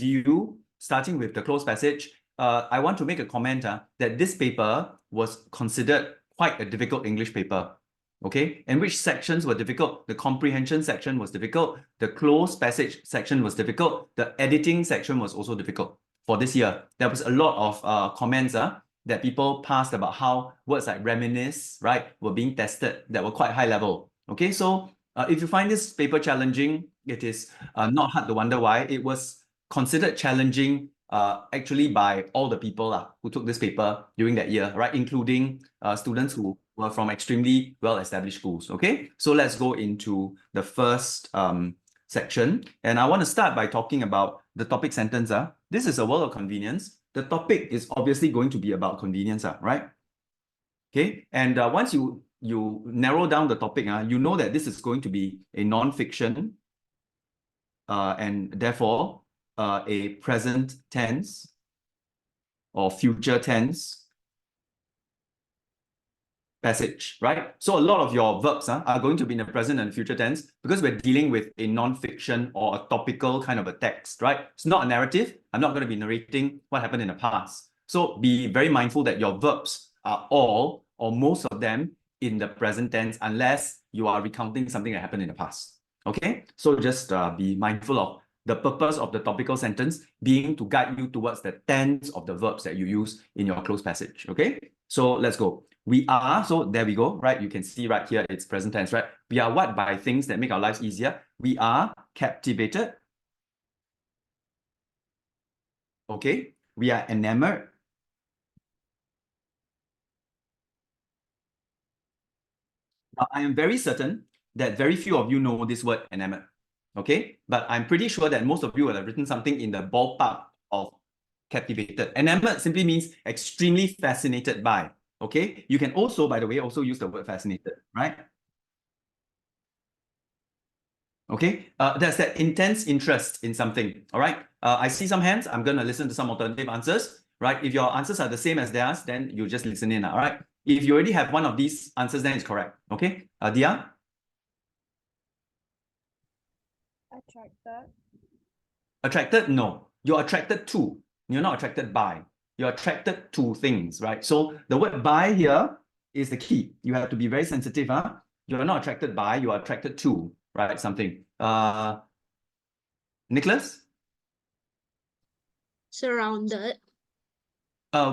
review, starting with the Cloze passage, I want to make a comment that this paper was considered quite a difficult English paper. Okay, and which sections were difficult? The comprehension section was difficult. The Cloze passage section was difficult. The editing section was also difficult for this year. There was a lot of comments that people passed about how words like reminisce, right, were being tested that were quite high level. Okay, so if you find this paper challenging, it is not hard to wonder why. It was considered challenging actually by all the people who took this paper during that year, right, including students who were from extremely well-established schools. Okay, so let's go into the first section. And I want to start by talking about the topic sentence. This is a world of convenience. The topic is obviously going to be about convenience, right? Okay, and once you narrow down the topic, you know that this is going to be a non-fiction and therefore a present tense or future tense passage, right? So a lot of your verbs are going to be in the present and future tense because we're dealing with a non-fiction or a topical kind of a text, right? It's not a narrative. I'm not going to be narrating what happened in the past. So be very mindful that your verbs are all or most of them in the present tense unless you are recounting something that happened in the past. Okay, so just be mindful of the purpose of the topical sentence being to guide you towards the tense of the verbs that you use in your closed passage. Okay, so let's go. We are, so there we go, right? You can see right here, it's present tense, right? We are what by things that make our lives easier. We are captivated. Okay, we are enamored. Now, I am very certain that very few of you know this word enamored. Okay, but I'm pretty sure that most of you will have written something in the ballpark of captivated. Enamored simply means extremely fascinated by. Okay, you can also, by the way, also use the word fascinated, right? Okay, there's that intense interest in something. All right, I see some hands. I'm going to listen to some alternative answers, right? If your answers are the same as theirs, then you just listen in. All right, if you already have one of these answers, then it's correct. Okay, Dia? Attracted. Attracted? No, you're attracted to. You're not attracted by. You're attracted to things, right? So the word by here is the key. You have to be very sensitive. You're not attracted by, you are attracted to, right? Something. Nicholas? Surrounded.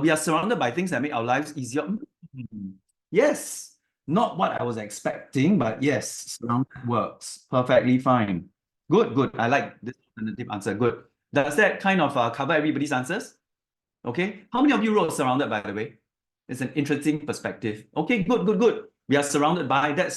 We are surrounded by things that make our lives easier. Yes, not what I was expecting, but yes, surrounded works perfectly fine. Good, good. I like this alternative answer. Good. Does that kind of cover everybody's answers? Okay. How many of you wrote surrounded, by the way? It's an interesting perspective. Okay, good, good, good. We are surrounded by, that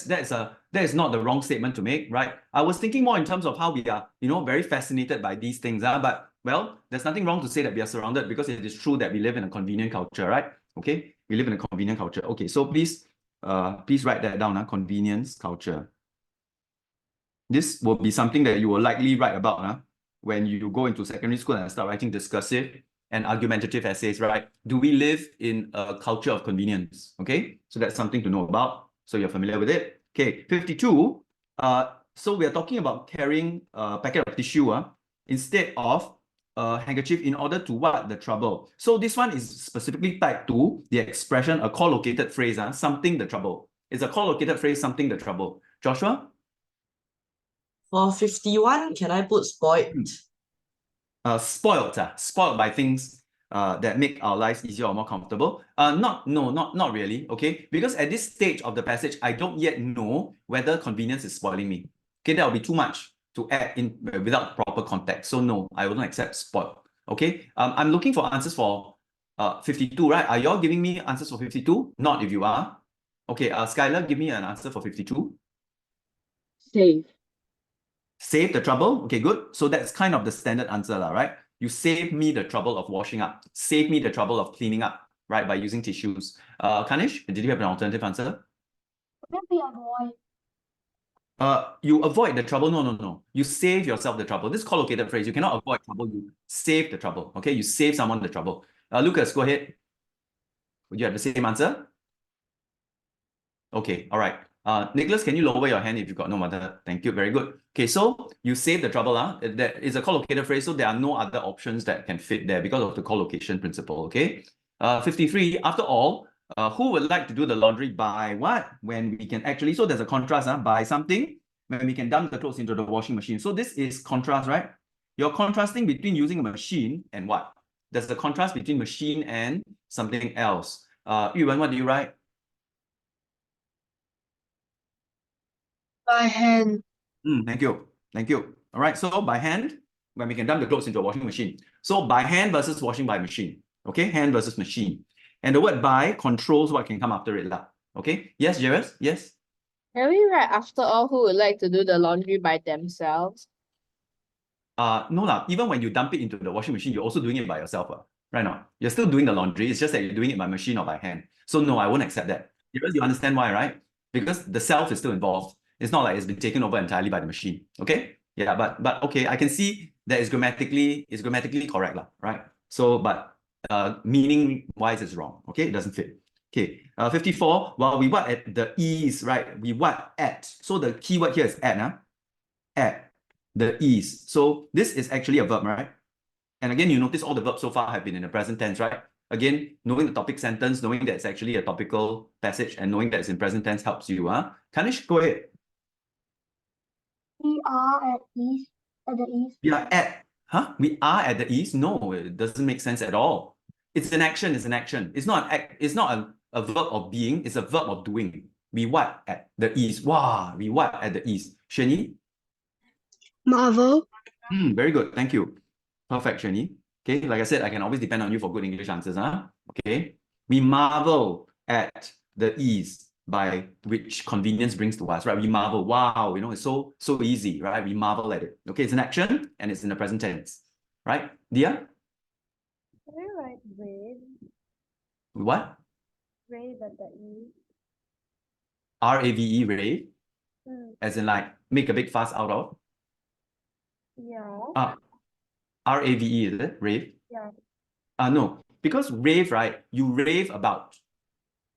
is not the wrong statement to make, right? I was thinking more in terms of how we are, very fascinated by these things. But well, there's nothing wrong to say that we are surrounded because it is true that we live in a convenient culture, right? Okay, we live in a convenient culture. Okay, so please write that down, convenience culture. This will be something that you will likely write about when you go into secondary school and start writing discursive and argumentative essays, right? Do we live in a culture of convenience? Okay, so that's something to know about. So you're familiar with it. Okay, 52. So we are talking about carrying a packet of tissue instead of a handkerchief in order to what? The trouble. So this one is specifically tied to the expression, a collocated phrase, something the trouble. It's a collocated phrase, something the trouble. Joshua? For 51, can I put spoiled? Spoiled by things that make our lives easier or more comfortable. Not really, okay? Because at this stage of the passage, I don't yet know whether convenience is spoiling me. Okay, that will be too much to add in without proper context. So no, I will not accept spoiled. Okay, I'm looking for answers for 52, right? Are y'all giving me answers for 52? Not if you are. Okay, Skylar, give me an answer for 52. Save. Save the trouble. Okay, good. So that's kind of the standard answer, right? You save me the trouble of washing up. Save me the trouble of cleaning up, right? By using tissues. Kanish, did you have an alternative answer? Maybe avoid. You avoid the trouble. No. You save yourself the trouble. This collocated phrase, you cannot avoid trouble. You save the trouble. Okay, you save someone the trouble. Lucas, go ahead. Would you have the same answer? Okay, all right. Nicholas, can you lower your hand if you've got no other? Thank you. Very good. Okay, so you save the trouble. That is a collocated phrase, so there are no other options that can fit there because of the collocation principle. Okay. 53. After all, who would like to do the laundry by what? When we can actually, so there's a contrast, by something, when we can dump the clothes into the washing machine. So this is contrast, right? You're contrasting between using a machine and what? There's a contrast between machine and something else. Yuwen, what do you write? By hand. Thank you. Thank you. All right. So by hand, when we can dump the clothes into a washing machine. So by hand versus washing by machine. Okay. Hand versus machine. And the word by controls what can come after it. Okay. Yes, Jairus? Yes. Can we write after all who would like to do the laundry by themselves? No lah. Even when you dump it into the washing machine, you're also doing it by yourself. Right now. You're still doing the laundry. It's just that you're doing it by machine or by hand. So no, I won't accept that. Because you understand why, right? Because the self is still involved. It's not like it's been taken over entirely by the machine. Okay? Yeah, but okay, I can see that it's grammatically correct, right? So, but meaning wise is wrong. Okay, it doesn't fit. Okay, 54. While we what at the ease, right? We what at. So the keyword here is at, at the ease. So this is actually a verb, right? And again, you notice all the verbs so far have been in the present tense, right? Again, knowing the topic sentence, knowing that it's actually a topical passage, and knowing that it's in present tense helps you. Kanish, go ahead. We are at ease. At the ease. We are at, we are at the ease? No, it doesn't make sense at all. It's an action, it's an action. It's not an act, it's not a verb of being, it's a verb of doing. We what at the ease? Wow, we what at the ease? Shani? Marvel. Very good, thank you. Perfect, Shani. Okay, like I said, I can always depend on you for good English answers, Okay. We marvel at the ease by which convenience brings to us, right? We marvel, wow, it's so easy, right? We marvel at it. Okay, it's an action and it's in the present tense, right? Dia? Can we write rave? What? Rave at the ease. R-A-V-E, rave? As in like make a big fuss out of? Yeah. R-A-V-E, is it? Rave? Yeah. No, because rave, right? You rave about.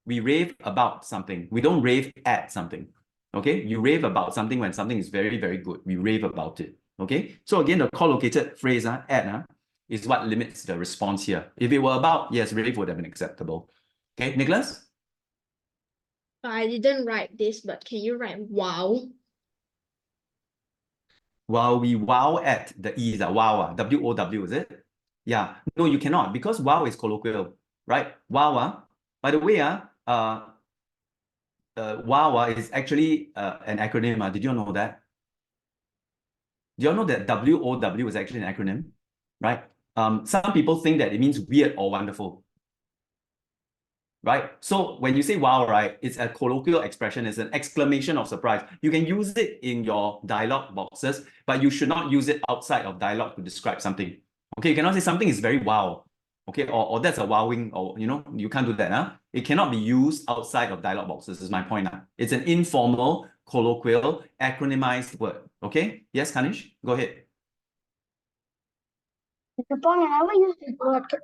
We rave about something. We don't rave at something. Okay? You rave about something when something is very, very good. We rave about it. Okay? So again, the collocated phrase, at, is what limits the response here. If it were about, yes, rave would have been acceptable. Okay, Nicholas? I didn't write this, but can you write wow? While we wow at the ease, wow, W-O-W, is it? Yeah. No, you cannot, because wow is colloquial, right? Wow, by the way, wow is actually an acronym. Did you know that? Do you all know that WOW is actually an acronym, right? Some people think that it means weird or wonderful, right? So when you say wow, right, it's a colloquial expression, it's an exclamation of surprise. You can use it in your dialogue boxes, but you should not use it outside of dialogue to describe something. Okay, you cannot say something is very wow. Okay, or that's a wowing, or you can't do that. It cannot be used outside of dialogue boxes, is my point. It's an informal, colloquial, acronymized word. Okay? Yes, Kanish, go ahead. The point I never used this word, but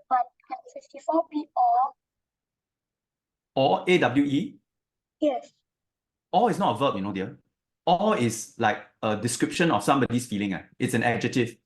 can 54 be or? Or AWE. Yes. Or is not a verb, dear. Or is like a description of somebody's feeling. It's an adjective,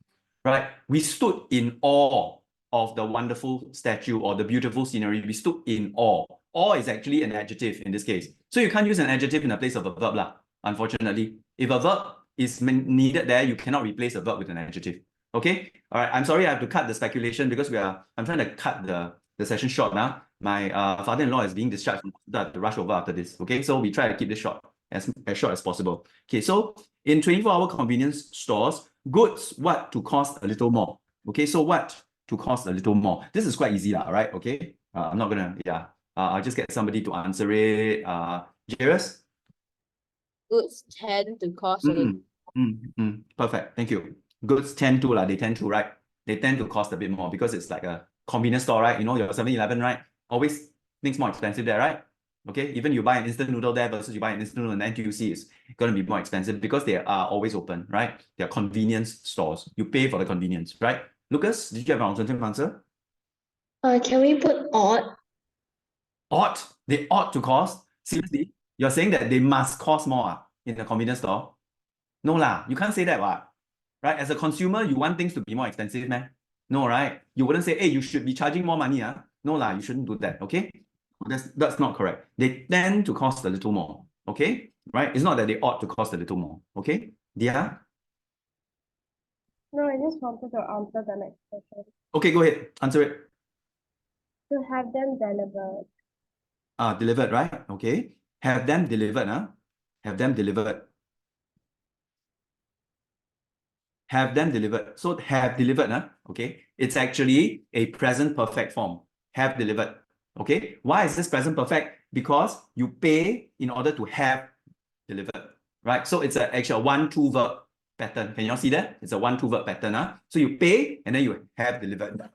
right? We stood in awe of the wonderful statue or the beautiful scenery. We stood in awe. Awe is actually an adjective in this case. So you can't use an adjective in the place of a verb, unfortunately. If a verb is needed there, you cannot replace a verb with an adjective. Okay? All right, I'm sorry I have to cut the speculation because I'm trying to cut the session short now. My father-in-law is being discharged from hospital. I have to rush over after this. Okay, so we try to keep this short, as short as possible. Okay, so in 24-hour convenience stores, goods what to cost a little more. Okay, so what to cost a little more? This is quite easy, right? Okay, I'm not gonna, I'll just get somebody to answer it. Jairus? Goods tend to cost a little. Perfect, thank you. Goods tend to, they tend to, right? They tend to cost a bit more because it's like a convenience store, right? Your 7-Eleven, right? Always things more expensive there, right? Okay, even you buy an instant noodle there versus you buy an instant noodle in NTUC, is going to be more expensive because they are always open, right? They are convenience stores. You pay for the convenience, right? Lucas, did you have an alternative answer? Can we put odd? Ought. They ought to cost. Seriously? You're saying that they must cost more in the convenience store? No lah, you can't say that, what? Right? As a consumer, you want things to be more expensive, man? No, right? You wouldn't say, hey, you should be charging more money. No lah, you shouldn't do that, okay? That's not correct. They tend to cost a little more, okay? Right? It's not that they ought to cost a little more, okay? Dia? No, I just wanted to answer the next question. Okay, go ahead. Answer it. To have them delivered. Delivered, right? Okay. Have them delivered, Have them delivered. Have them delivered. So have delivered, okay? It's actually a present perfect form. Have delivered. Okay. Why is this present perfect? Because you pay in order to have delivered, right? So it's actually a 1-2 verb pattern. Can you all see that? It's a 1-2 verb pattern. So you pay and then you have delivered.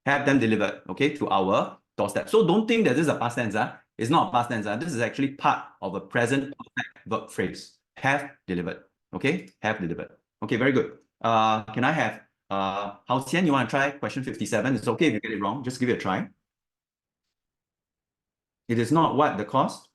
Have them delivered, okay, to our doorstep. So don't think that this is a past tense. It's not a past tense. This is actually part of a present perfect verb phrase. Have delivered. Okay, have delivered. Okay, very good. Can I have Hao Xian, you want to try question 57? It's okay if you get it wrong. Just give it a try. It is not what the cost?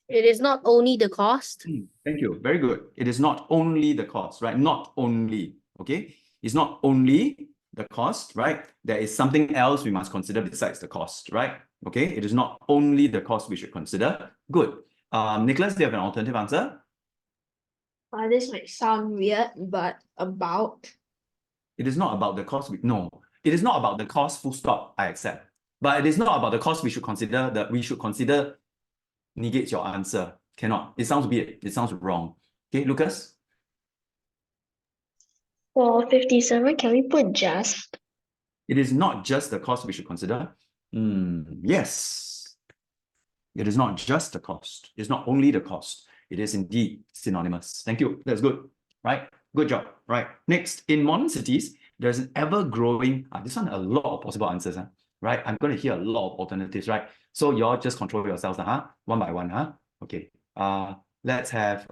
It is not only the cost. Thank you. Very good. It is not only the cost, right? Not only, okay? It's not only the cost, right? There is something else we must consider besides the cost, right? Okay, it is not only the cost we should consider. Good. Nicholas, do you have an alternative answer? This might sound weird, but about. It is not about the cost. No, it is not about the cost, full stop, I accept. But it is not about the cost we should consider, that we should consider negates your answer. Cannot. It sounds weird. It sounds wrong. Okay, Lucas? For 57, can we put just? It is not just the cost we should consider. Yes. It is not just the cost. It's not only the cost. It is indeed synonymous. Thank you. That's good. Right? Good job. Right. Next, in modern cities, there's an ever-growing, this one, a lot of possible answers. Right? I'm going to hear a lot of alternatives, right? So you all just control yourselves, one by one. Okay. Let's have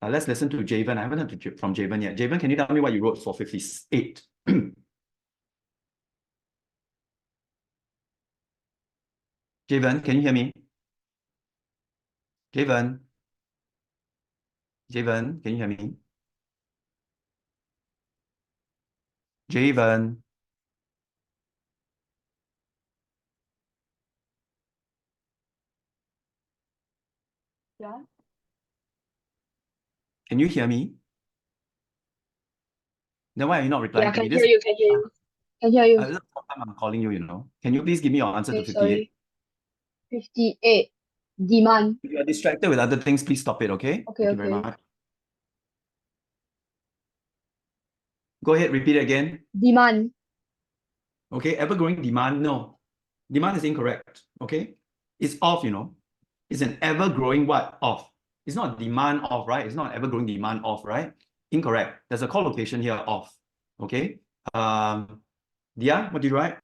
let's listen to Javen. I haven't heard from Javen yet. Javen, can you tell me what you wrote for 58? Javen, can you hear me? Javen? Javen, can you hear me? Javen? Yeah. Can you hear me? Then why are you not replying Yeah, to me? can hear you, can hear you. Can hear you. This is the first time I'm calling you, you know. Can you please give me your answer to Okay, 58? sorry. 58. Demand. If you are distracted with other things, please stop it, okay? Okay, Thank you very okay. much. Go ahead, repeat it again. Demand. Okay, ever-growing demand, no. Demand is incorrect, okay? It's off, you know. It's an ever-growing what? Off. It's not demand off, right? It's not ever-growing demand off, right? Incorrect. There's a collocation here, off, okay? Dia, what did you write?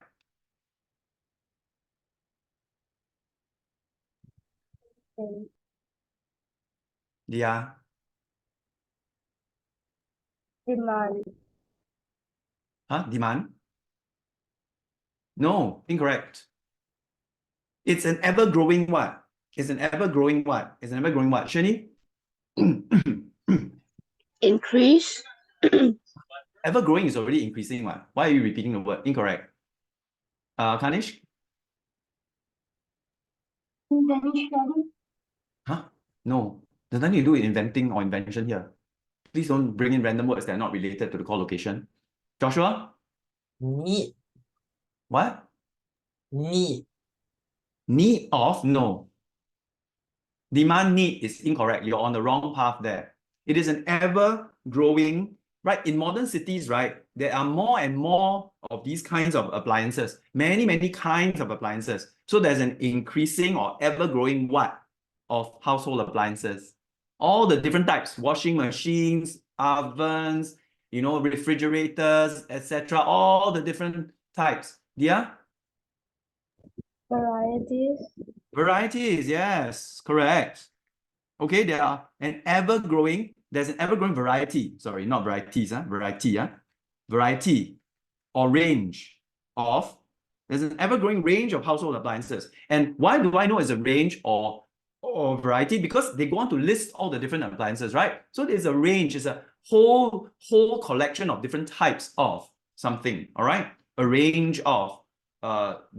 Dia, Demand. demand? No, incorrect. It's an ever-growing what? It's an ever-growing what? It's an ever-growing what? Shani? Increase. Ever-growing is already increasing what? Why are you repeating the word? Incorrect. Kanish? Huh? No. There's nothing to do with inventing or invention here. Please don't bring in random words that are not related to the collocation. Joshua? Need. What? Need. Need of? No. Demand need is incorrect. You're on the wrong path there. It is an ever-growing, right? In modern cities, right, there are more and more of these kinds of appliances. Many, many kinds of appliances. So there's an increasing or ever-growing what? Of household appliances. All the different types, washing machines, ovens, you know, refrigerators, etc. All the different types. Yeah? Varieties. Varieties, yes, correct. Okay, there's an ever-growing variety, sorry, not varieties, variety or range of There's an ever-growing range of household appliances. And why do I know it's a range or variety? Because they go on to list all the different appliances, right? So there's a range, it's a whole collection of different types of something, all right? A range of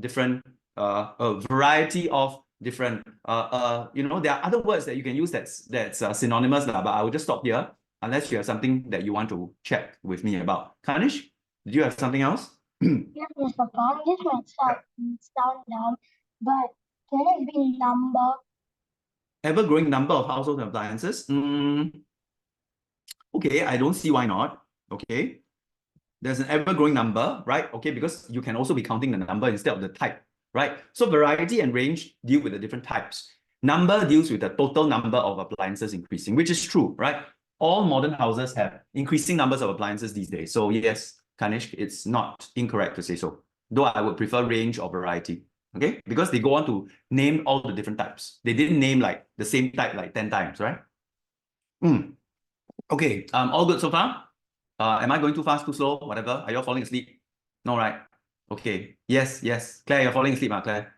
different, a variety of different, you know, there are other words that you can use that's synonymous, but I will just stop here unless you have something that you want to check with me about. Kanish, did you have something else? Yes, Mr. Khan, this might sound dumb, but can it be number? Ever-growing number of household appliances. Okay, I don't see why not. Okay, there's an ever-growing number, right? Okay, because you can also be counting the number instead of the type, right? So variety and range deal with the different types. Number deals with the total number of appliances increasing, which is true, right? All modern houses have increasing numbers of appliances these days. So yes, Kanish, it's not incorrect to say so, though I would prefer range or variety. Okay, because they go on to name all the different types. They didn't name like the same type like 10 times, right? Okay, all good so far? Am I going too fast, too slow, whatever? Are you all falling asleep? No, right? Okay, yes, Claire, you're falling asleep, Claire?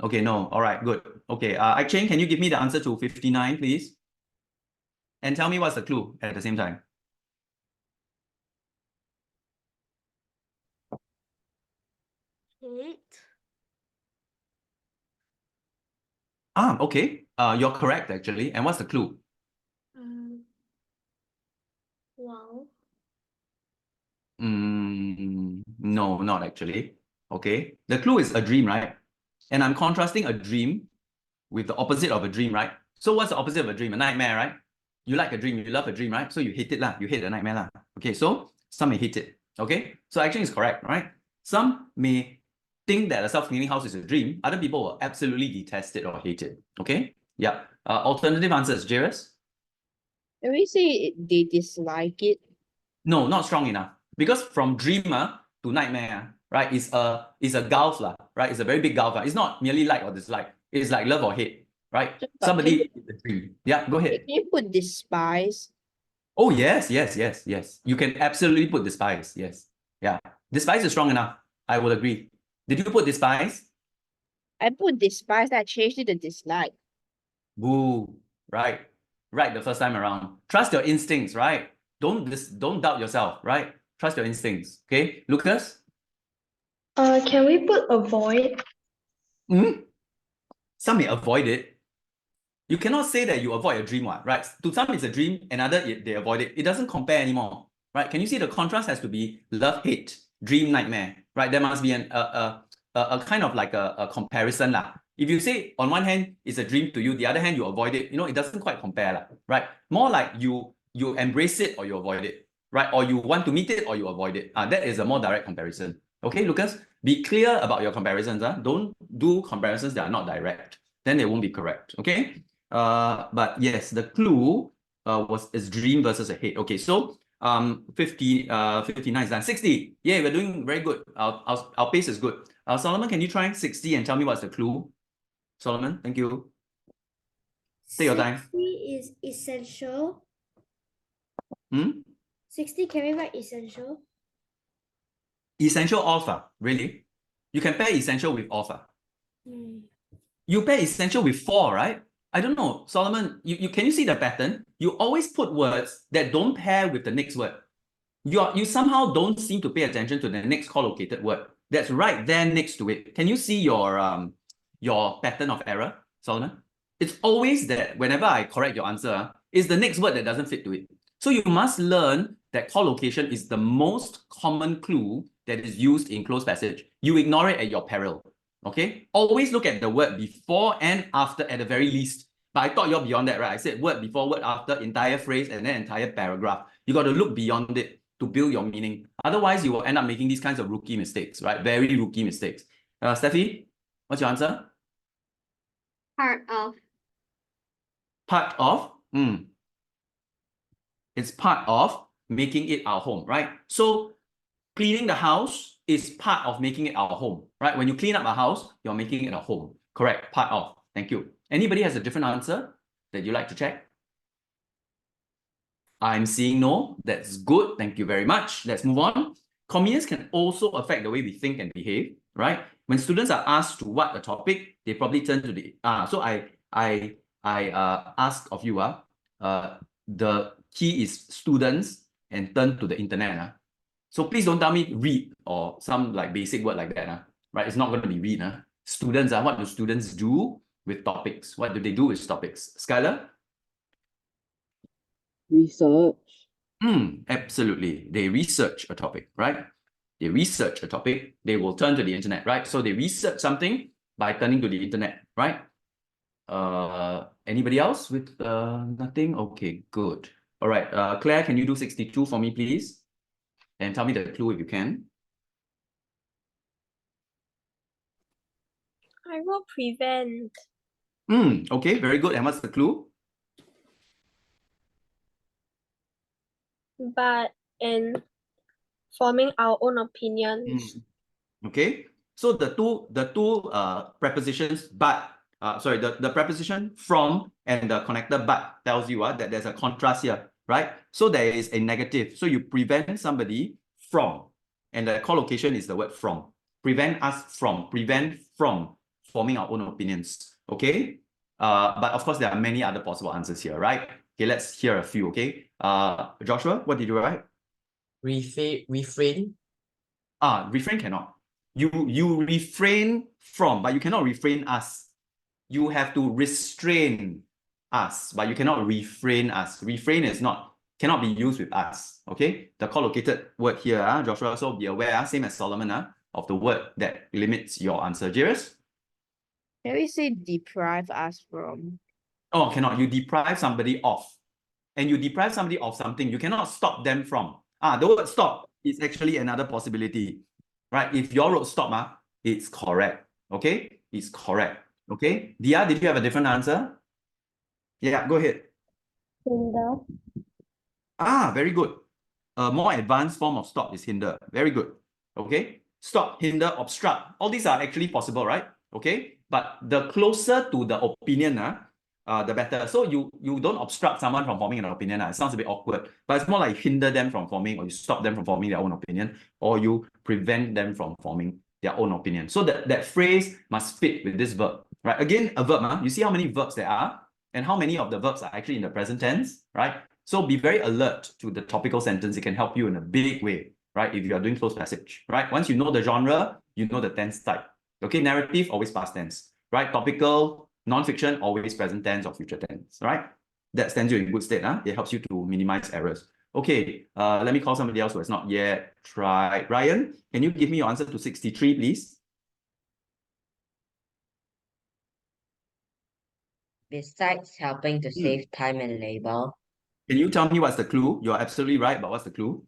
Okay, no, all right, good. Okay, Cheng, can you give me the answer to 59, please? And tell me what's the clue at the same time. Eight. Okay, you're correct actually. And what's the clue? Wow. No, not actually. Okay, the clue is a dream, right? And I'm contrasting a dream with the opposite of a dream, right? So what's the opposite of a dream? A nightmare, right? You like a dream, you love a dream, right? So you hate it lah. You hate the nightmare lah. Okay, so some may hate it. Okay, so action is correct, right? Some may think that a self-cleaning house is a dream. Other people will absolutely detest it or hate it. Okay, yeah. Alternative answers, Jairus? Can we say they dislike it? No, not strong enough. Because from dreamer to nightmare, right, is a gulf lah, right? It's a very big gulf. It's not merely like or dislike. It's like love or hate, right? But Somebody is a dream. Yeah, go ahead. Can you put despise? Oh, yes. You can absolutely put despise. Yes. Yeah. Despise is strong enough. I will agree. Did you put despise? I put despise, I changed it to dislike. Boo. Right. Right the first time around. Trust your instincts, right? Don't doubt yourself, right? Trust your instincts. Okay. Lucas? Can we put avoid? Some may avoid it. You cannot say that you avoid a dream, right? To some, it's a dream, another, they avoid it. It doesn't compare anymore, right? Can you see the contrast has to be love, hate, dream, nightmare, right? There must be a kind of like a comparison lah. If you say on one hand, it's a dream to you, the other hand, you avoid it, it doesn't quite compare lah, right? More like you embrace it or you avoid it, right? Or you want to meet it or you avoid it. That is a more direct comparison. Okay, Lucas, be clear about your comparisons. Don't do comparisons that are not direct. Then they won't be correct, okay? But yes, the clue is dream versus a hate. Okay, so 59 is done. 60. Yeah, we're doing very good. Our pace is good. Solomon, can you try 60 and tell me what's the clue? Solomon, thank you. Take your time. 60 is essential. 60, can we write essential? Essential offer, really? You can pair essential with offer. You pair essential with for, right? I don't know, Solomon, can you see the pattern? You always put words that don't pair with the next word. You somehow don't seem to pay attention to the next collocated word that's right there next to it. Can you see your pattern of error, Solomon? It's always that whenever I correct your answer, it's the next word that doesn't fit to it. So you must learn that collocation is the most common clue that is used in closed passage. You ignore it at your peril. Okay, always look at the word before and after at the very least. But I thought you're beyond that, right? I said word before, word after, entire phrase, and then entire paragraph. You got to look beyond it to build your meaning. Otherwise, you will end up making these kinds of rookie mistakes, right? Very rookie mistakes. Steffi, what's your answer? Part of. Part of? It's part of making it our home, right? So cleaning the house is part of making it our home, right? When you clean up a house, you're making it a home. Correct, part of. Thank you. Anybody has a different answer that you like to check? I'm seeing no. That's good. Thank you very much. Let's move on. convenience can also affect the way we think and behave, right? When students are asked to what a topic, they probably turn to the so I ask of you the key is students and turn to the internet. So please don't tell me read or some like basic word like that, right? It's not going to be read. Students, what do students do with topics? What do they do with topics? Skylar? Research. Absolutely. They research a topic, right? They research a topic, they will turn to the internet, right? So they research something by turning to the internet, right? Anybody else with nothing? Okay, good. All right, Claire, can you do 62 for me, please? And tell me the clue if you can. I will prevent. Okay, very good. And what's the clue? But in forming our own opinions. Okay, so the two prepositions but sorry, the preposition from and the connector but tells you that there's a contrast here, right? So there is a negative, so you prevent somebody from, and the collocation is the word from. Prevent from forming our own opinions. Okay, but of course there are many other possible answers here, right? Okay, let's hear a few. Okay, Joshua, what did you write? Refrain. Refrain cannot. You refrain from, but you cannot refrain us. You have to restrain us, but you cannot refrain us. Refrain cannot be used with us. Okay, the collocated word here, Joshua. So be aware, same as Solomon, of the word that limits your answer. Jairus? Can we say deprive us from? Oh, cannot. You deprive somebody of, and you deprive somebody of something. You cannot stop them from. The word stop is actually another possibility, right? If your wrote stop, it's correct. Okay, it's correct. Okay, Dia, did you have a different answer? Yeah, go ahead. Hinder. Very good. A more advanced form of stop is hinder. Very good. Okay, stop, hinder, obstruct. All these are actually possible, right? Okay, but the closer to the opinion, the better. So you don't obstruct someone from forming an opinion. It sounds a bit awkward, but it's more like hinder them from forming, or you stop them from forming their own opinion, or you prevent them from forming their own opinion. So that phrase must fit with this verb, right? Again, a verb, you see how many verbs there are, and how many of the verbs are actually in the present tense, right? So be very alert to the topical sentence. It can help you in a big way, right? If you are doing close passage, right? Once you know the genre, you know the tense type. Okay, narrative, always past tense, right? Topical, non-fiction, always present tense or future tense, right? That stands you in good state. It helps you to minimize errors. Okay, let me call somebody else who has not yet tried. Ryan, can you give me your answer to 63, please? Besides helping to save time and labor. Can you tell me what's the clue? You're absolutely right, but what's the clue?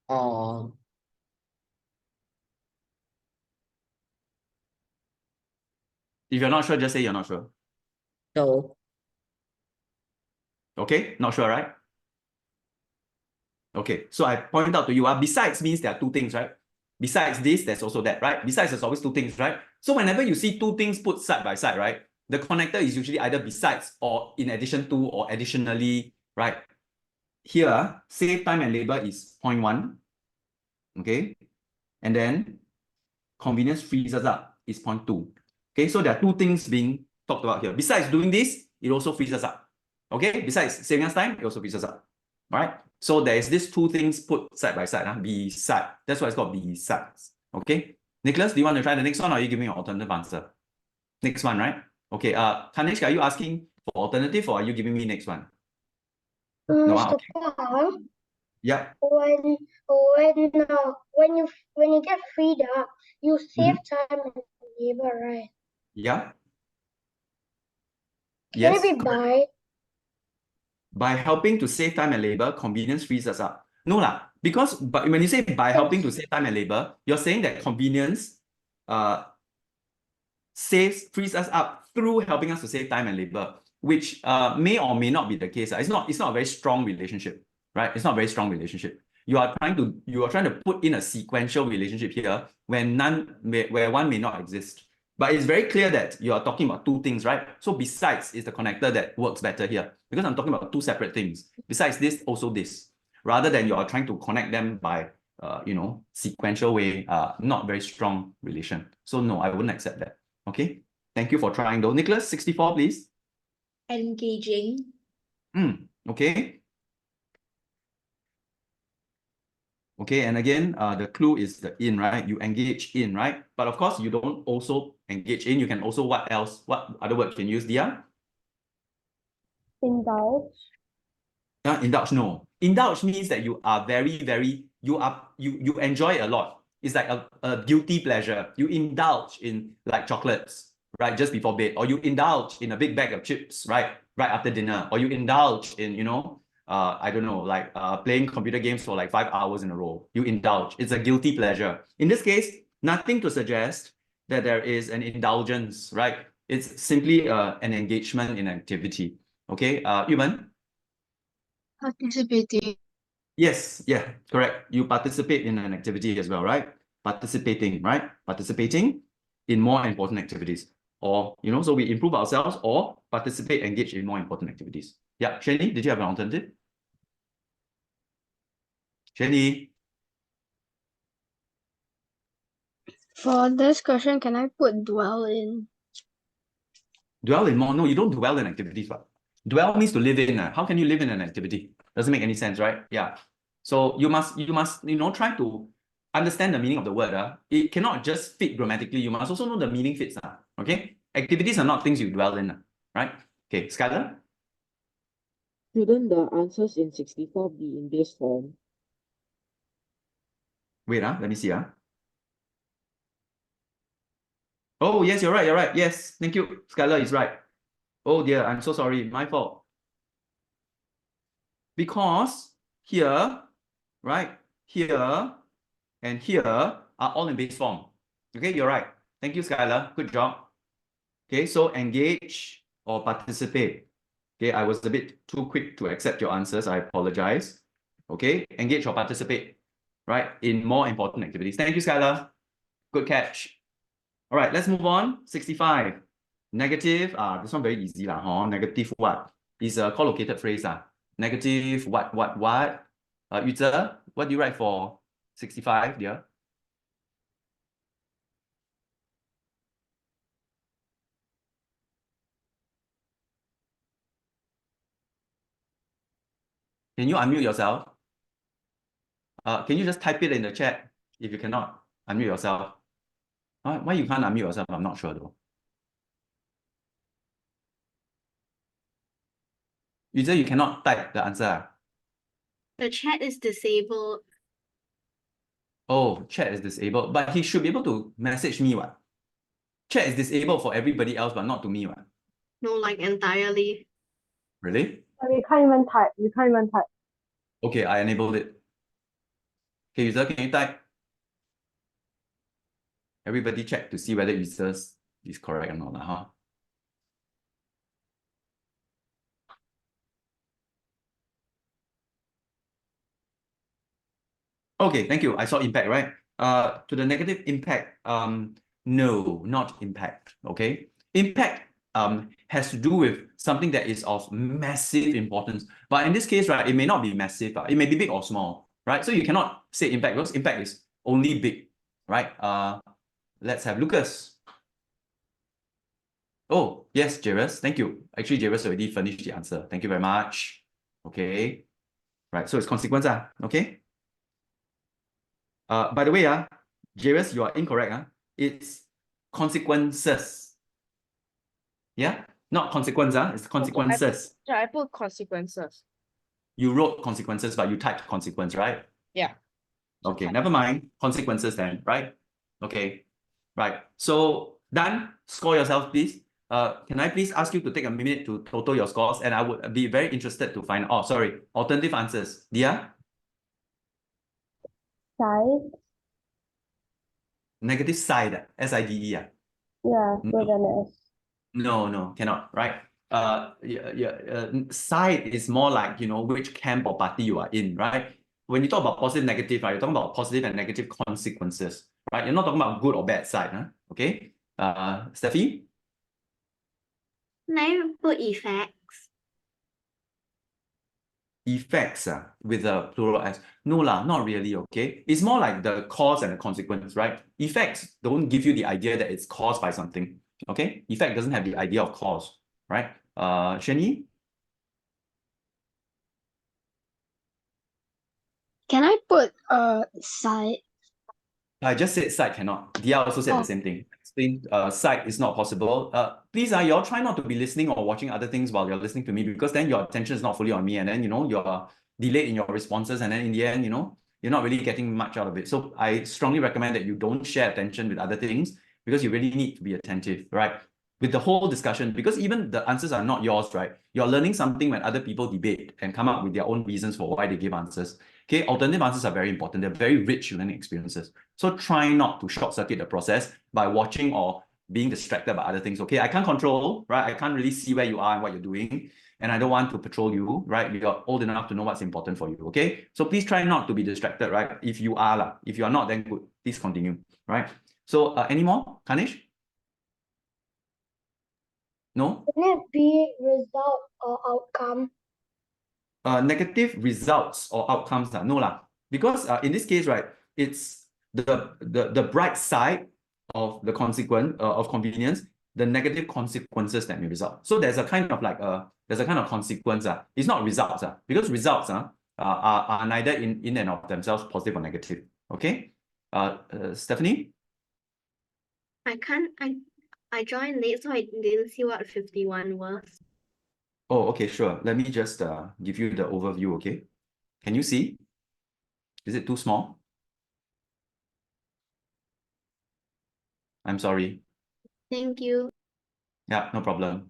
Or If you're not sure, just say you're not sure. so Okay, not sure, right? Okay, so I point out to you, besides means there are two things, right? Besides this, there's also that, right? Besides, there's always two things, right? So whenever you see two things put side by side, right? The connector is usually either besides or in addition to or additionally, right? Here, save time and labor is 0.1, okay? And then convenience frees us up is 0.2. Okay, so there are two things being talked about here. Besides doing this, it also frees us up. Okay, besides saving us time, it also frees us up. All right, so there is these two things put side by side, beside. That's why it's called besides. Okay, Nicholas, do you want to try the next one, or are you giving an alternative answer? Next one, right? Okay, Kanishka, are you asking for alternative, or are you giving me next one? No, Mr. okay. Pang, Yeah. when you get freed up, you save time and labor, right? Yeah. Can Yes. it be By helping to save time and labor, convenience frees us up. No lah, but when you say by helping to save time and labor, you're saying that convenience frees us up through helping us to save time and labor, which may or may not be the case. It's not a very strong relationship, right? It's not a very strong relationship. You are trying to put in a sequential relationship here where one may not exist. But it's very clear that you are talking about two things, right? So besides is the connector that works better here because I'm talking about two separate things. Besides this, also this, rather than you are trying to connect them by, sequential way, not very strong relation. So no, I wouldn't accept that. Okay. Thank you for trying though. Nicholas, 64, please. Engaging. Okay. Okay, and again, the clue is the in, right? You engage in, right? But of course, you don't also engage in. You can also, what else? What other word can you use, Dia? Indulge. Indulge, no. Indulge means that you are you enjoy it a lot. It's like a guilty pleasure. You indulge in like chocolates, right? Just before bed, or you indulge in a big bag of chips, right? Right after dinner, or you indulge in, I don't know, like playing computer games for like 5 hours in a row. You indulge. It's a guilty pleasure. In this case, nothing to suggest that there is an indulgence, right? It's simply an engagement in activity. Okay, Yuman? Participating. Yes, yeah, correct. You participate in an activity as well, right? Participating, right? Participating in more important activities. Or, so we improve ourselves or participate, engage in more important activities. Yeah, Shani, did you have an alternative? Shani? For this question, can I put dwell in? Dwell in more? No, you don't dwell in activities, but dwell means to live in. How can you live in an activity? Doesn't make any sense, right? Yeah. So you must, try to understand the meaning of the word. It cannot just fit grammatically. You must also know the meaning fits. Okay? Activities are not things you dwell in, right? Okay, Skylar? Shouldn't the answers in 64 be in this form? Wait, let me see. Oh, yes, you're right, you're right. Yes, thank you. Skylar is right. Oh dear, I'm so sorry. My fault. Because here, right, here, and here are all in base form. Okay, you're right. Thank you, Skylar. Good job. Okay, so engage or participate. Okay, I was a bit too quick to accept your answers. I apologize. Okay, engage or participate, right, in more important activities. Thank you, Skylar. Good catch. All right, let's move on. 65. Negative. This one very easy lah. Negative what? Is a collocated phrase. Negative what? Yuze, what do you write for 65, dear? Can you unmute yourself? Can you just type it in the chat if you cannot unmute yourself? Why you can't unmute yourself? I'm not sure though. Yuze, you cannot type the answer. The chat is disabled. Oh, chat is disabled, but he should be able to message me, what? Chat is disabled for everybody else, but not to me, what? No, like entirely. Really? You can't even type. You can't even type. Okay, I enabled it. Okay, user, can you type? Everybody check to see whether users is correct or not, huh? Okay, thank you. I saw impact, right? To the negative impact, no, not impact. Okay, impact has to do with something that is of massive importance. But in this case, right, it may not be massive. It may be big or small, right? So you cannot say impact because impact is only big, right? Let's have Lucas. Oh, yes, Jairus. Thank you. Actually, Jairus already finished the answer. Thank you very much. Okay. Right. So it's consequence. Okay. By the way, Jairus, you are incorrect. It's consequences. Yeah? Not consequence, it's consequences. I put consequences. You wrote consequences, but you typed consequence, right? Yeah. Okay, never mind. Consequences then, right? Okay. Right. So done. Score yourself, please. Can I please ask you to take a minute to total your scores? And I would be very interested to find, alternative answers. Dia? Side. Negative side, S-I-D-E. Yeah, with an S. No, cannot, right? Side is more like, which camp or party you are in, right? When you talk about positive, negative, right, you're talking about positive and negative consequences, right? You're not talking about good or bad side, okay? Steffi? Can I put effects? Effects with a plural S. No lah, not really, okay? It's more like the cause and the consequence, right? Effects don't give you the idea that it's caused by something, okay? Effect doesn't have the idea of cause, right? Shani? Can I put side? I just said site cannot. Dia also said the Oh. same thing. Explain site is not possible. Please, y'all try not to be listening or watching other things while you're listening to me, because then your attention is not fully on me, and then you're delayed in your responses, and then in the end, you're not really getting much out of it. So I strongly recommend that you don't share attention with other things, because you really need to be attentive, right? With the whole discussion, because even the answers are not yours, right? You're learning something when other people debate and come up with their own reasons for why they give answers. Okay, alternative answers are very important. They're very rich learning experiences. So try not to short circuit the process by watching or being distracted by other things. Okay, I can't control, right? I can't really see where you are and what you're doing. And I don't want to patrol you, right? You're old enough to know what's important for you, okay? So please try not to be distracted, right? If you are, if you are not, then good. Please continue, right? So any more, Kanish? No? Can it be result or outcome? Negative results or outcomes, no lah. Because in this case, right, it's the bright side of the consequence of convenience, the negative consequences that may result. So there's a kind of like there's a kind of consequence. It's not results, because results are neither in and of themselves positive or negative. Okay. Stephanie? I joined late, so I didn't see what 51 was. Oh, okay, sure. Let me just give you the overview, okay? Can you see? Is it too small? I'm sorry. Thank you. Yeah, no problem.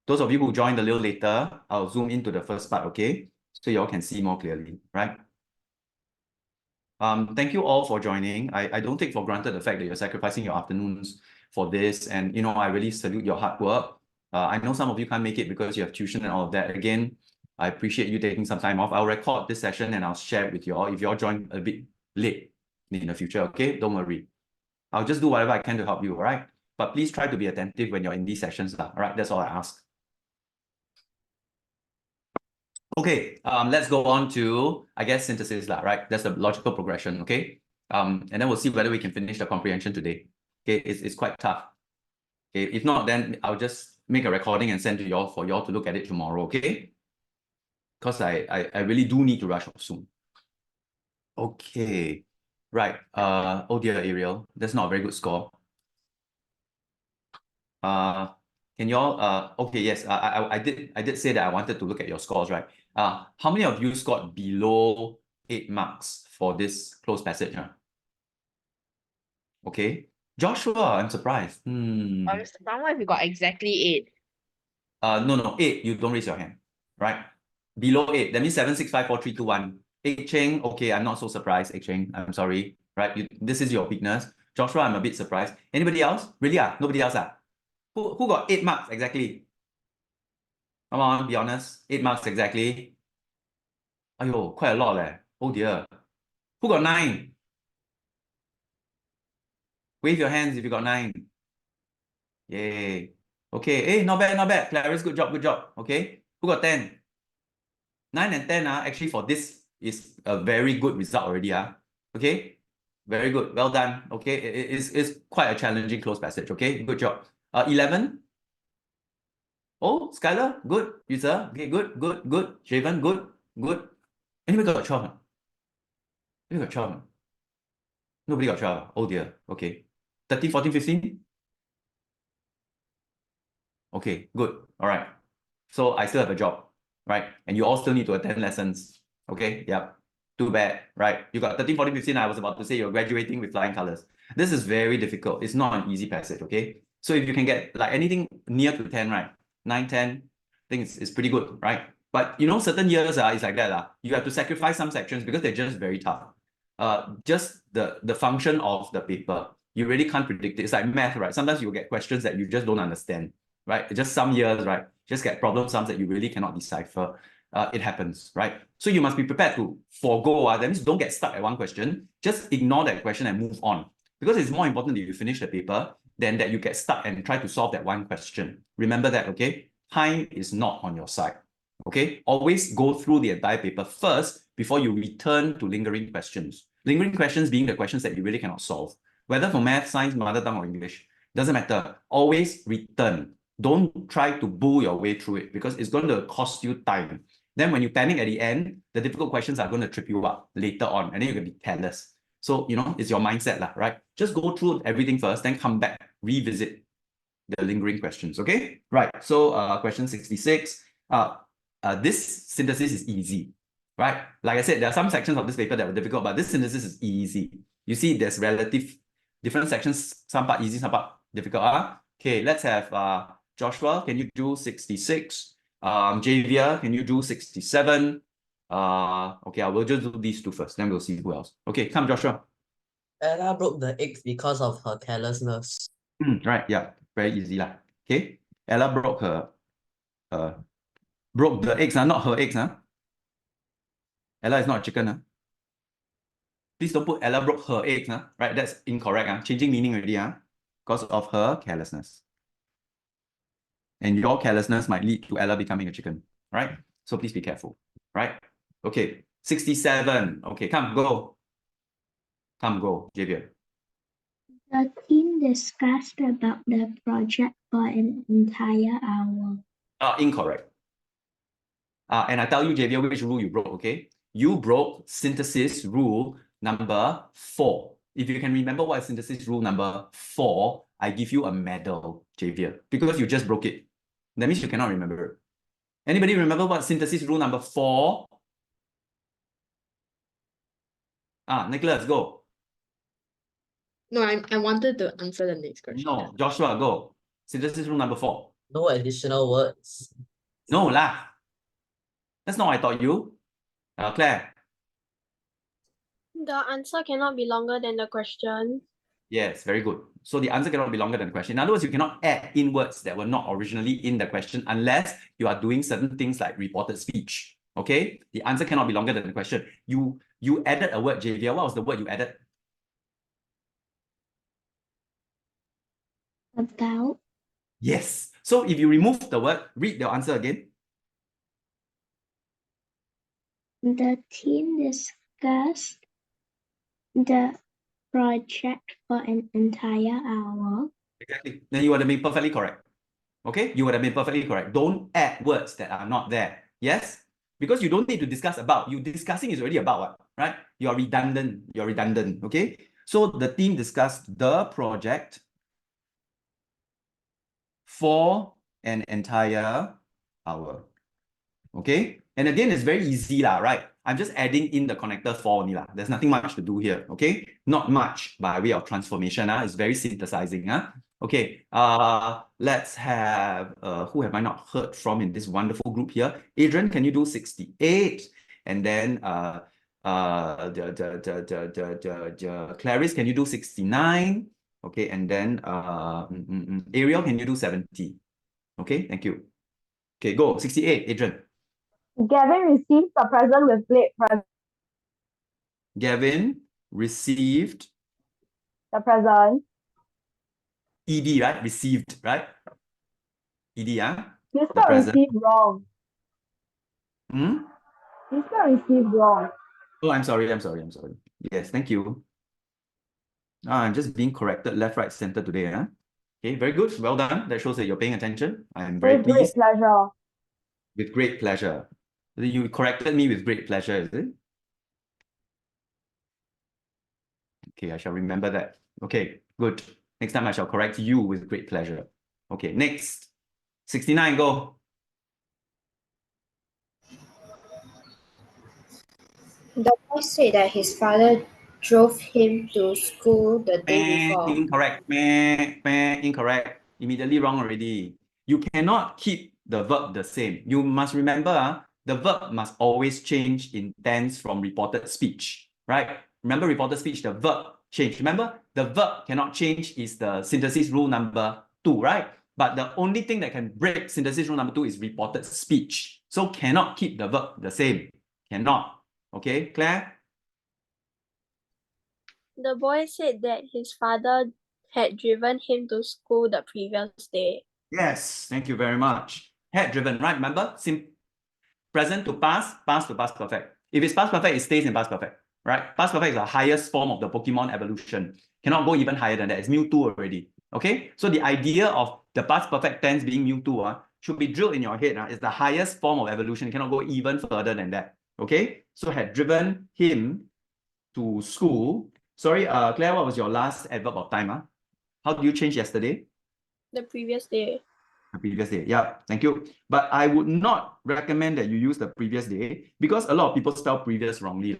Those of you who joined a little later, I'll zoom into the first part, okay? So you all can see more clearly, right? Thank you all for joining. I don't take for granted the fact that you're sacrificing your afternoons for this. And, I really salute your hard work. I know some of you can't make it because you have tuition and all of that. Again, I appreciate you taking some time off. I'll record this session and I'll share it with you all if you all join a bit late in the future, okay? Don't worry. I'll just do whatever I can to help you, all right? But please try to be attentive when you're in these sessions, all right? That's all I ask. Okay, let's go on to, I guess, synthesis, right? That's the logical progression, okay? And then we'll see whether we can finish the comprehension today. Okay, it's quite tough. Okay, if not, then I'll just make a recording and send to y'all for y'all to look at it tomorrow, okay? Because I really do need to rush off soon. Okay, right. Oh dear, Ariel, that's not a very good score. Can y'all okay, yes, I did say that I wanted to look at your scores, right? How many of you scored below 8 marks for this closed passage? Okay. Joshua, I'm surprised. Mr. Palmer, if you got exactly 8. No, 8, you don't raise your hand, right? Below 8, that means 7, 6, 5, 4, 3, 2, 1. Egg Cheng, okay, I'm not so surprised, Egg Cheng, I'm sorry, right? This is your weakness. Joshua, I'm a bit surprised. Anybody else? Really? Nobody else? Who got 8 marks exactly? Come on, be honest. 8 marks exactly. Ayo, quite a lot leh. Oh dear. Who got 9? Wave your hands if you got 9. Yay. Okay. Hey, not bad, not bad. Clarence, good job, good job. Okay. Who got 10? 9 and 10 actually for this is a very good result already. Okay. Very good. Well done. Okay. It's quite a challenging close passage. Okay. Good job. 11. Oh, Skylar, good. User, okay, good. Shaven, good. Anybody got 12? Anybody got 12? Nobody got 12. Oh dear. Okay. 13, 14, 15? Okay, good. All right. So I still have a job, right? And you all still need to attend lessons. Okay, yep. Too bad, right? You got 13, 14, 15. I was about to say you're graduating with flying colors. This is very difficult. It's not an easy passage, okay? So if you can get like anything near to 10, right? 9, 10, I think it's pretty good, right? But certain years it's like that. You have to sacrifice some sections because they're just very tough. Just the function of the paper, you really can't predict it. It's like math, right? Sometimes you get questions that you just don't understand, right? Just some years, right? Just get problem sums that you really cannot decipher. It happens, right? So you must be prepared to forego. That means don't get stuck at one question. Just ignore that question and move on. Because it's more important that you finish the paper than that you get stuck and try to solve that one question. Remember that, okay? Time is not on your side, okay? Always go through the entire paper first before you return to lingering questions. Lingering questions being the questions that you really cannot solve. Whether for math, science, mother tongue, or English, doesn't matter. Always return. Don't try to bull your way through it because it's going to cost you time. Then when you panic at the end, the difficult questions are going to trip you up later on, and then you're going to be careless. So, it's your mindset, right? Just go through everything first, then come back, revisit the lingering questions, okay? Right, so question 66. This synthesis is easy, right? Like I said, there are some sections of this paper that were difficult, but this synthesis is easy. You see, there's relative different sections, some part easy, some part difficult. Okay, let's have Joshua, can you do 66? Javier, can you do 67? Okay, I will just do these two first, then we'll see who else. Okay, come Joshua. Ella broke the eggs because of her carelessness. Right, yeah, very easy lah. Okay, Ella broke broke the eggs, not her eggs. Ella is not a chicken. Please don't put Ella broke her eggs, right? That's incorrect. Changing meaning already, because of her carelessness. And your carelessness might lead to Ella becoming a chicken, right? So please be careful, right? Okay, 67. Okay, come, go. Come, go, Javier. The team discussed about the project for an entire hour. Incorrect. And I tell you, Javier, which rule you broke, okay? You broke synthesis rule number 4. If you can remember what is synthesis rule number 4, I give you a medal, Javier, because you just broke it. That means you cannot remember it. Anybody remember what synthesis rule number 4? Nicholas, go. No, I wanted to answer the next question. No, Joshua, go. Synthesis rule number 4. No additional words. No lah. That's not what I taught you. Claire. The answer cannot be longer than the question. Yes, very good. So the answer cannot be longer than the question. In other words, you cannot add in words that were not originally in the question unless you are doing certain things like reported speech. Okay? The answer cannot be longer than the question. You added a word, Javier. What was the word you added? About Yes. So if you remove the word, read the answer again. the team discussed the project for an entire hour. Exactly. Then you would have been perfectly correct. Okay? You would have been perfectly correct. Don't add words that are not there. Yes? Because you don't need to discuss about. You discussing is already about what? Right? You're redundant. You're redundant. Okay? So the team discussed the project for an entire hour. Okay? And again, it's very easy, right? I'm just adding in the connector for only. There's nothing much to do here. Okay? Not much by way of transformation. It's very synthesizing. Okay. Let's have who have I not heard from in this wonderful group here? Adrian, can you do 68? And then Clarice, can you do 69? Okay, and then Ariel, can you do 70? Okay, thank you. Okay, go. 68, Adrian. Gavin received a present with great pleasure. Gavin received The present. ED, right? Received, right? ED, You spelled received wrong. Hmm? You spelled received wrong. Oh, I'm sorry. Yes, thank you. I'm just being corrected left, right, center today. Okay, very good. Well done. That shows that you're paying attention. I'm very With great pleased. pleasure. With great pleasure. You corrected me with great pleasure, is it? Okay, I shall remember that. Okay, good. Next time I shall correct you with great pleasure. Okay, next. 69, go. The boy said that his father drove him to school the day before. Incorrect. Incorrect. Immediately wrong already. You cannot keep the verb the same. You must remember, the verb must always change in tense from reported speech, right? Remember reported speech, the verb change. Remember, the verb cannot change is the synthesis rule number 2, right? But the only thing that can break synthesis rule number 2 is reported speech. So cannot keep the verb the same. Cannot. Okay, Claire? The boy said that his father Had driven him to school the previous day. Yes, thank you very much. Had driven, right? Remember, present to past, past to past perfect. If it's past perfect, it stays in past perfect, right? Past perfect is the highest form of the Pokemon evolution. Cannot go even higher than that. It's Mewtwo already. Okay, so the idea of the past perfect tense being Mewtwo should be drilled in your head. It's the highest form of evolution. It cannot go even further than that. Okay, so had driven him to school. Sorry, Claire, what was your last adverb of time? How do you change yesterday? The previous day. The previous day. Yeah, thank you. But I would not recommend that you use the previous day because a lot of people spell previous wrongly.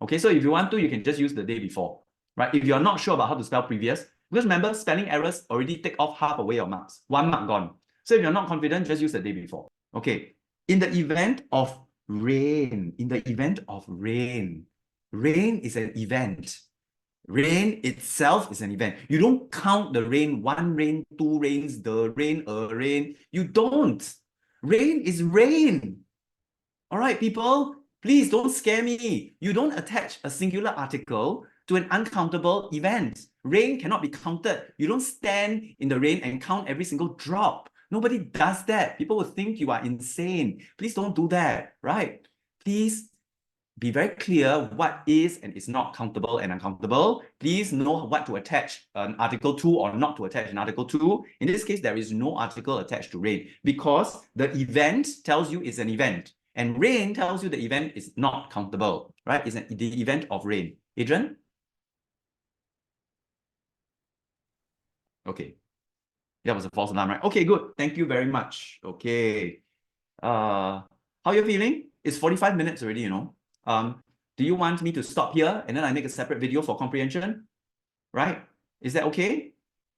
Okay, so if you want to, you can just use the day before, right? If you're not sure about how to spell previous, because remember, spelling errors already take off half away your marks. 1 mark gone. So if you're not confident, just use the day before. Okay, in the event of rain, rain is an event. Rain itself is an event. You don't count the rain, 1 rain, 2 rains, the rain, a rain. You don't. Rain is rain. All right, people, please don't scare me. You don't attach a singular article to an uncountable event. Rain cannot be counted. You don't stand in the rain and count every single drop. Nobody does that. People will think you are insane. Please don't do that, right? Please be very clear what is and is not countable and uncountable. Please know what to attach an article to or not to attach an article to. In this case, there is no article attached to rain because the event tells you it's an event and rain tells you the event is not countable, right? It's the event of rain. Adrian? Okay. That was a false alarm, right? Okay, good. Thank you very much. Okay. How you feeling? It's 45 minutes already, you know. Do you want me to stop here and then I make a separate video for comprehension? Right? Is that okay?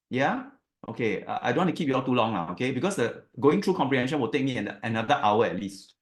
Yeah? Okay. I don't want to keep you all too long now, okay? Because the going through comprehension will take me another hour at least.